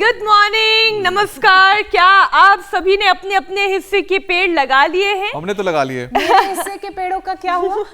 Good morning, नमस्कार। क्या आप सभी ने अपने अपने हिस्से के पेड़ लगा लिए हैं? हमने तो लगा लिए। मेरे हिस्से के पेड़ों का क्या हुआ?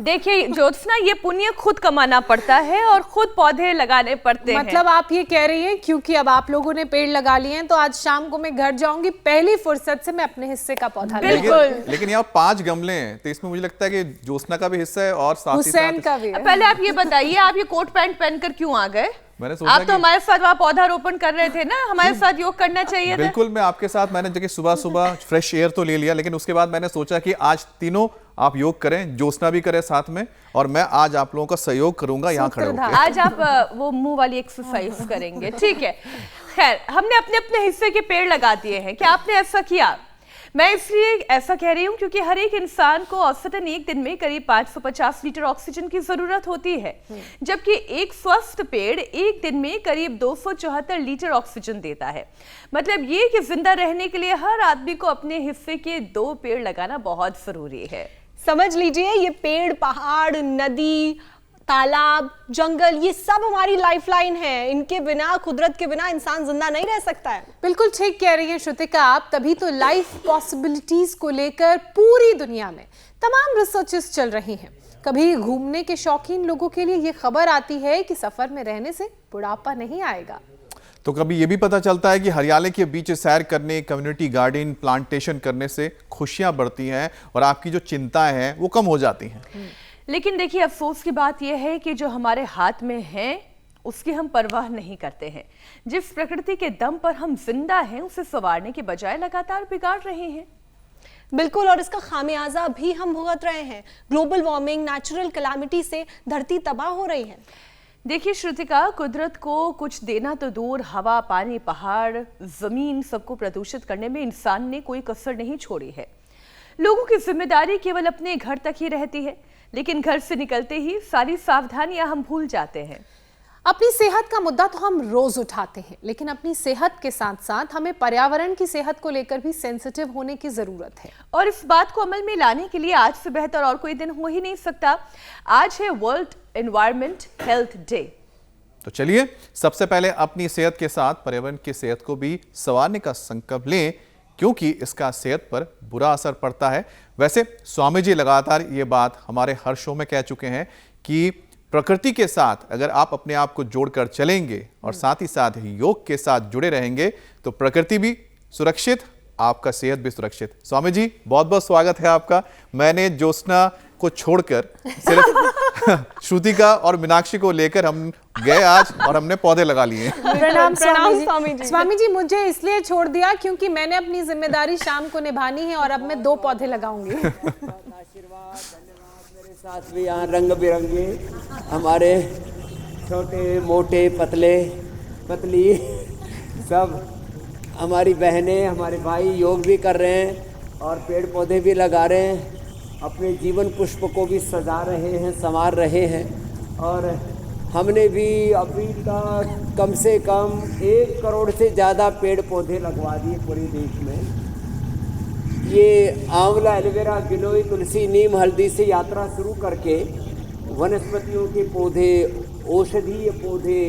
देखिए ज्योत्सना, ये पुण्य खुद कमाना पड़ता है और खुद पौधे लगाने पड़ते हैं। मतलब आप ये कह रही हैं क्योंकि अब आप लोगों ने पेड़ लगा लिए हैं तो आज शाम को मैं घर जाऊंगी, पहली फुर्सत से मैं अपने हिस्से का पौधा बिल्कुल। लेकिन यहाँ 5 गमले हैं तो इसमें मुझे लगता है कि ज्योत्सना का भी हिस्सा है और साथ ही हुसैन साथ का भी है। पहले आप ये बताइए, आप ये कोट पैंट पहनकर क्यों आ गए? मैंने सोचा आप तो कि हमारे साथ वहाँ पौधारोपण कर रहे थे ना, हमारे साथ योग करना चाहिए था। बिल्कुल, मैं आपके साथ मैंने जगह सुबह सुबह फ्रेश एयर तो ले लिया, लेकिन उसके बाद मैंने सोचा कि आज तीनों आप योग करें, ज्योत्सना भी करे साथ में, और मैं आज आप लोगों का सहयोग करूंगा यहाँ खड़े होकर। आज आप वो मुंह वाली एक्सरसाइज करेंगे, ठीक है। खैर, हमने अपने अपने हिस्से के पेड़ लगा दिए हैं। क्या आपने ऐसा किया? मैं इसलिए ऐसा कह रही हूँ क्योंकि हर एक इंसान को औसतन एक दिन में करीब 550 लीटर ऑक्सीजन की जरूरत होती है, जबकि एक स्वस्थ पेड़ एक दिन में करीब 274 लीटर ऑक्सीजन देता है। मतलब ये कि जिंदा रहने के लिए हर आदमी को अपने हिस्से के 2 पेड़ लगाना बहुत जरूरी है। समझ लीजिए, ये पेड़, पहाड़, नदी, तालाब, जंगल, ये सब हमारी लाइफलाइन है। इनके बिना, कुदरत के बिना इंसान जिंदा नहीं रह सकता है। बिल्कुल ठीक कह रही हैं श्रुतिका आप। तभी तो लाइफ पॉसिबिलिटीज को लेकर पूरी दुनिया में तमाम रिसर्चेस चल रही हैं। कभी घूमने के शौकीन लोगों के लिए ये खबर आती है कि सफर में रहने से बुढ़ापा नहीं आएगा, तो कभी ये भी पता चलता है कि हरियाली के बीच सैर करने, कम्युनिटी गार्डन, प्लांटेशन करने से खुशियां बढ़ती हैं और आपकी जो चिंताएं हैं वो कम हो जाती हैं। लेकिन देखिए, अफसोस की बात यह है कि जो हमारे हाथ में है उसकी हम परवाह नहीं करते हैं। जिस प्रकृति के दम पर हम जिंदा हैं उसे संवारने के बजाय लगातार बिगाड़ रहे हैं। बिल्कुल, और इसका खामियाजा भी हम भुगत रहे हैं। ग्लोबल वार्मिंग, नेचुरल कैलामिटी से धरती तबाह हो रही है। देखिए श्रुतिका, कुदरत को कुछ देना तो दूर, हवा, पानी, पहाड़, जमीन, सबको प्रदूषित करने में इंसान ने कोई कसर नहीं छोड़ी है। लोगों की जिम्मेदारी केवल अपने घर तक ही रहती है, लेकिन घर से निकलते ही सारी सावधानियां हम भूल जाते हैं। अपनी सेहत का मुद्दा तो हम रोज उठाते हैं, लेकिन अपनी सेहत के साथ साथ हमें पर्यावरण की सेहत को लेकर भी सेंसिटिव होने की जरूरत है। और इस बात को अमल में लाने के लिए आज से बेहतर और कोई दिन हो ही नहीं सकता। आज है वर्ल्ड एनवायरनमेंट हेल्थ डे। तो चलिए, सबसे पहले अपनी सेहत के साथ पर्यावरण की सेहत को भी संवारने का संकल्प लें, क्योंकि इसका सेहत पर बुरा असर पड़ता है। वैसे स्वामी जी लगातार ये बात हमारे हर शो में कह चुके हैं कि प्रकृति के साथ अगर आप अपने आप को जोड़कर चलेंगे और साथ ही साथ योग के साथ जुड़े रहेंगे तो प्रकृति भी सुरक्षित, आपका सेहत भी सुरक्षित। स्वामी जी, बहुत बहुत स्वागत है आपका। मैंने ज्योत्सना को छोड़कर सिर्फ श्रुतिका और मीनाक्षी को लेकर हम गए आज और हमने पौधे लगा लिए। प्रणाम स्वामी जी। स्वामी जी, मुझे इसलिए छोड़ दिया क्योंकि मैंने अपनी जिम्मेदारी शाम को निभानी है और अब मैं 2 पौधे लगाऊंगी। आशीर्वाद, धन्यवाद। मेरे साथ भी यहाँ रंग बिरंगे हमारे छोटे मोटे पतले पतली सब हमारी बहनें, हमारे भाई योग भी कर रहे हैं और पेड़ पौधे भी लगा रहे हैं, अपने जीवन पुष्प को भी सजा रहे हैं, संवार रहे हैं। और हमने भी अभी तक कम से कम 1 करोड़ से ज़्यादा पेड़ पौधे लगवा दिए पूरे देश में। ये आंवला, एलोवेरा, गिलोय, तुलसी, नीम, हल्दी से यात्रा शुरू करके वनस्पतियों के पौधे, औषधीय पौधे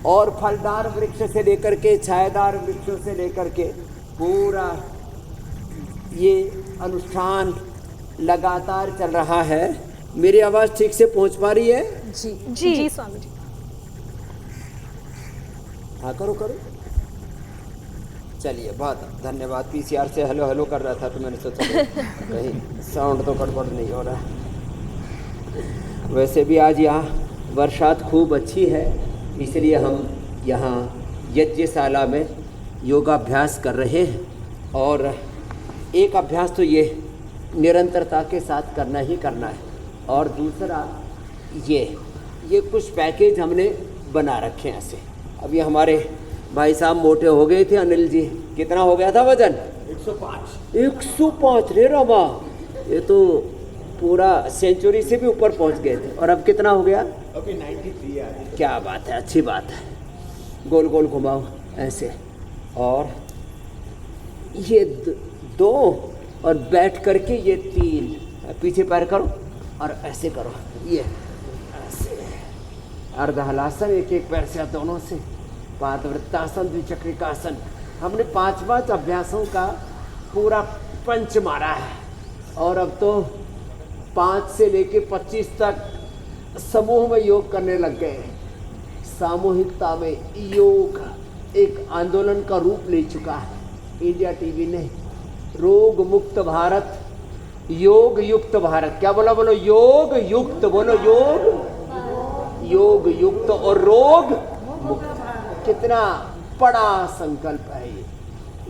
और फलदार वृक्ष से लेकर के छायादार वृक्षों से लेकर के पूरा ये अनुष्ठान लगातार चल रहा है। मेरी आवाज़ ठीक से पहुंच पा रही है? जी जी स्वामी जी। हाँ, करो करो। चलिए, बहुत धन्यवाद। पीसीआर से हेलो हेलो कर रहा था तो मैंने सोचा कहीं साउंड तो गड़बड़ नहीं हो रहा। वैसे भी आज यहाँ बरसात खूब अच्छी है, इसलिए हम यहाँ यज्ञशाला में योगाभ्यास कर रहे हैं। और एक अभ्यास तो ये निरंतरता के साथ करना ही करना है, और दूसरा ये कुछ पैकेज हमने बना रखे हैं ऐसे। अभी हमारे भाई साहब मोटे हो गए थे, अनिल जी, कितना हो गया था वजन? 105 रे रमा, ये तो पूरा सेंचुरी से भी ऊपर पहुंच गए थे। और अब कितना हो गया? अभी 93 आ रही है। क्या बात है, अच्छी बात है। गोल गोल घुमाओ ऐसे, और ये 2 और बैठ करके ये 3, पीछे पैर करो और ऐसे करो, ये ऐसे अर्ध हलासन, एक एक पैर से दोनों से पादवृत्तासन, द्विचक्रिकासन। हमने 5 अभ्यासों का पूरा पंच मारा है और अब तो 5 से लेके 25 तक समूह में योग करने लग गए हैं। सामूहिकता में योग एक आंदोलन का रूप ले चुका है। इंडिया टीवी ने रोग मुक्त भारत, योग युक्त भारत, क्या बोला? बोलो योग युक्त, बोलो योग युक्त और रोग मुक्त। कितना बड़ा संकल्प है ये।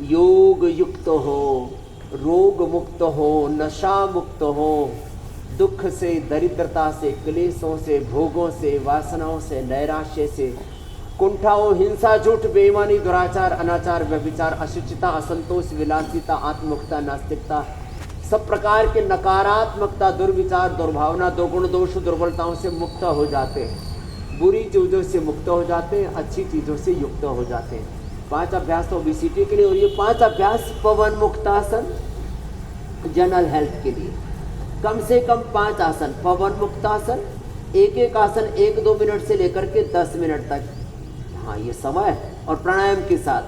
योग युक्त हो, रोग मुक्त हो, नशा मुक्त हो, दुख से, दरिद्रता से, क्लेशों से, भोगों से, वासनाओं से, नैराश्य से, कुंठाओं, हिंसा, झूठ, बेईमानी, दुराचार, अनाचार, व्यभिचार, अशुचिता, असंतोष, विलासिता, आत्ममुक्ता, नास्तिकता, सब प्रकार के नकारात्मकता, दुर्विचार, दुर्भावना, दुर्गुण, दोष, दुर्बलताओं से मुक्त हो जाते हैं। बुरी चीज़ों से मुक्त हो जाते हैं, अच्छी चीज़ों से युक्त हो जाते हैं। 5 अभ्यास तो ओबेसिटी के लिए और ये 5 अभ्यास पवन मुक्तासन जनरल हेल्थ के लिए। कम से कम 5 आसन, पवन मुक्तासन, एक आसन 1-2 मिनट से लेकर के 10 मिनट तक, हाँ ये समय, और प्राणायाम के साथ,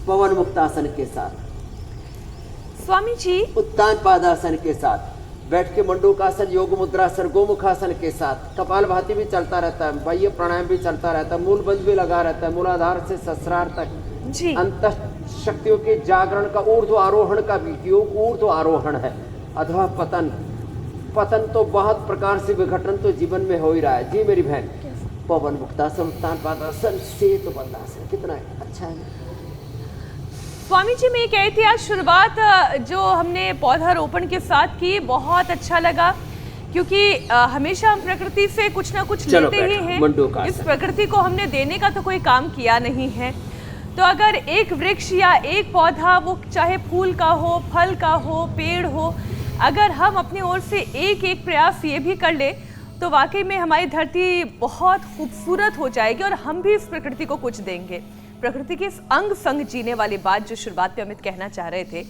पवन मुक्तासन के साथ, स्वामी जी उत्तान पादासन के साथ, बैठ के मंडूकासन, योग मुद्रासन, गोमुखासन के साथ, कपालभाति भी चलता रहता है, बाह्य प्राणायाम भी चलता रहता है, मूल बंध भी लगा रहता है, मूलाधार से सहस्रार तक जी। अंत शक्तियों के जागरण का ऊर्ध्व आरोहण का भी योग ऊर्ध्व आरोहण है, अथवा पतन। पतन तो बहुत प्रकार से विघटन तो जीवन में हो ही रहा है। जी मेरी बहन, पवन मुक्तासन, उत्तान पादासन, सेतु बंधासन, कितना अच्छा है। स्वामी जी, मैं कही थी आज शुरुआत जो हमने पौधारोपण के साथ की, बहुत अच्छा लगा, क्योंकि हमेशा हम प्रकृति से कुछ ना कुछ लेते ही हैं। इस प्रकृति को हमने देने का तो कोई काम किया नहीं है। तो अगर एक वृक्ष या एक पौधा, वो चाहे फूल का हो, फल का हो, पेड़ हो, अगर हम अपनी ओर से एक प्रयास ये भी कर ले तो वाकई में हमारी धरती बहुत खूबसूरत हो जाएगी और हम भी इस प्रकृति को कुछ देंगे। प्रकृति के इस अंग संग जीने वाली बात जो शुरुआत में अमित कहना चाह रहे थे,